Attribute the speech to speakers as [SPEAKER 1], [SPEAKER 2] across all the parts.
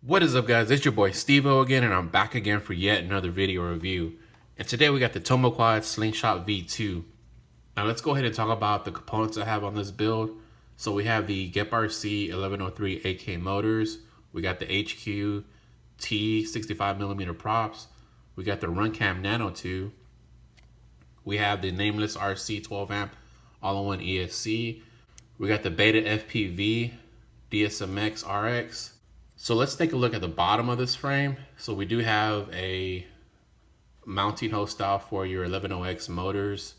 [SPEAKER 1] What is up, guys? It's your boy Steve-O again, and I'm back again for yet another video review. And today we got the Tomoquads Slingshot V2. Now let's go ahead and talk about the components I have on this build. So we have the GEP-RC 1103 AK motors. We got the HQ T 65mm props. We got the Runcam Nano 2. We have the Nameless RC 12 amp all-in-one ESC. We got the Beta FPV DSMX RX. So let's take a look at the bottom of this frame. So we do have a mounting hose style for your 1100X motors.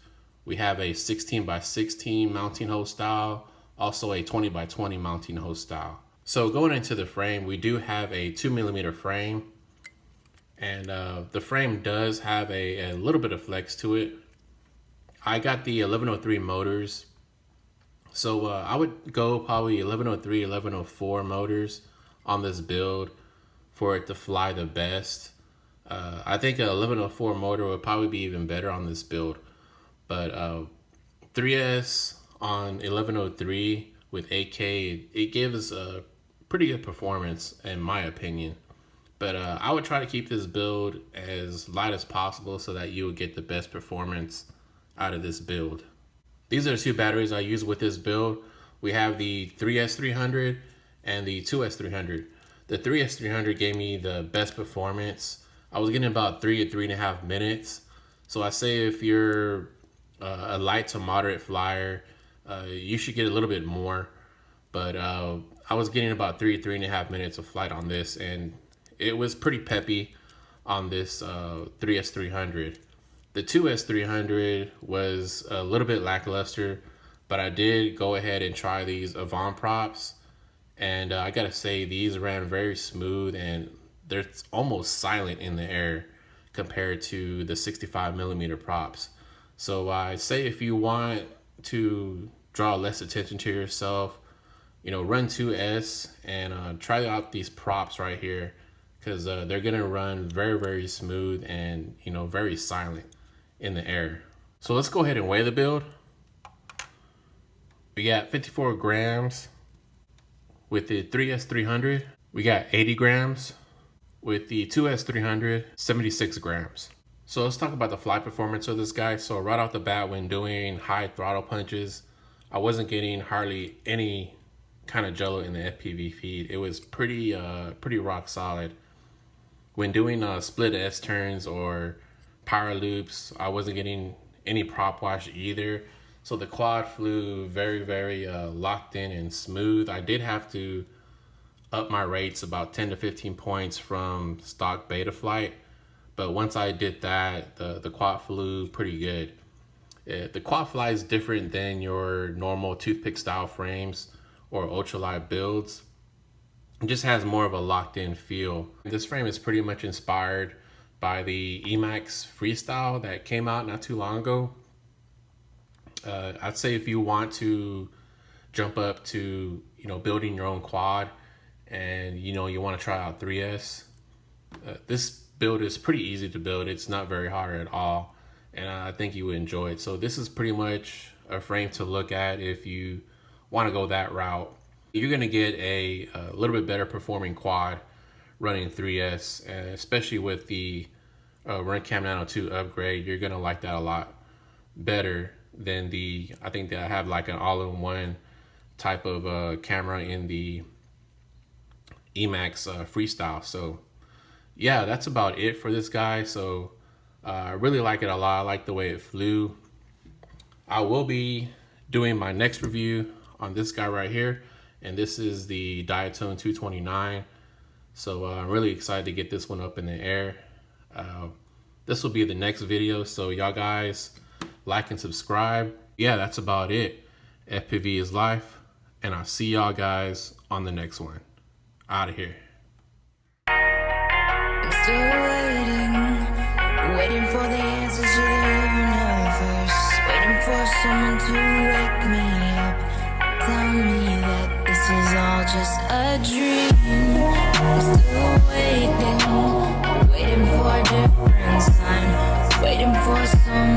[SPEAKER 1] We have a 16x16 mounting hose style, also a 20x20 mounting hose style. So going into the frame, we do have a 2mm frame, and the frame does have a little bit of flex to it. I got the 1103 motors, so I would go probably 1103, 1104 motors on this build for it to fly the best. I think an 1104 motor would probably be even better on this build, but 3S on 1103 with AK, it gives a pretty good performance in my opinion. But I would try to keep this build as light as possible so that you would get the best performance out of this build. These are the two batteries I use with this build. We have the 3S300 and the 2S300. The 3S300 gave me the best performance. I was getting about 3 to 3.5 minutes. So I say if you're a light to moderate flyer, you should get a little bit more. But I was getting about 3.5 minutes of flight on this, and it was pretty peppy on this 3S300. The 2S300 was a little bit lackluster, but I did go ahead and try these Avant props. And I gotta say, these ran very smooth and they're almost silent in the air compared to the 65mm props. So I say if you want to draw less attention to yourself, you know, run 2S and try out these props right here, because they're gonna run very smooth and, you know, very silent in the air. So let's go ahead and weigh the build. We got 54 grams. With the 3S300, we got 80 grams. With the 2S300, 76 grams. So let's talk about the flight performance of this guy. So right off the bat, when doing high throttle punches, I wasn't getting hardly any kind of jello in the FPV feed. It was pretty rock solid. When doing split S turns or power loops, I wasn't getting any prop wash either. So the quad flew very locked in and smooth. I did have to up my rates about 10 to 15 points from stock Betaflight, but once I did that, the quad flew pretty good. The quad fly is different than your normal toothpick style frames or ultralight builds. It just has more of a locked in feel. This frame is pretty much inspired by the Emax Freestyle that came out not too long ago. I'd say if you want to jump up to, you know, building your own quad and, you know, you want to try out 3S, this build is pretty easy to build. It's not very hard at all, and I think you would enjoy it. So this is pretty much a frame to look at if you want to go that route. You're going to get a little bit better performing quad running 3S, and especially with the Runcam Nano 2 upgrade, you're going to like that a lot better than I think that I have like an all-in-one type of camera in the Emax Freestyle. So yeah, that's about it for this guy. So I really like it a lot. I like the way it flew. I will be doing my next review on this guy right here, and this is the Diatone 229. So I'm really excited to get this one up in the air. This will be the next video, so y'all guys like and subscribe. Yeah, that's about it. FPV is life, and I'll see y'all guys on the next one. Out of here.
[SPEAKER 2] I'm still waiting for the answers to the universe, waiting for someone to wake me up, tell me that this is all just a dream. I'm still waiting for a different sign, waiting for someone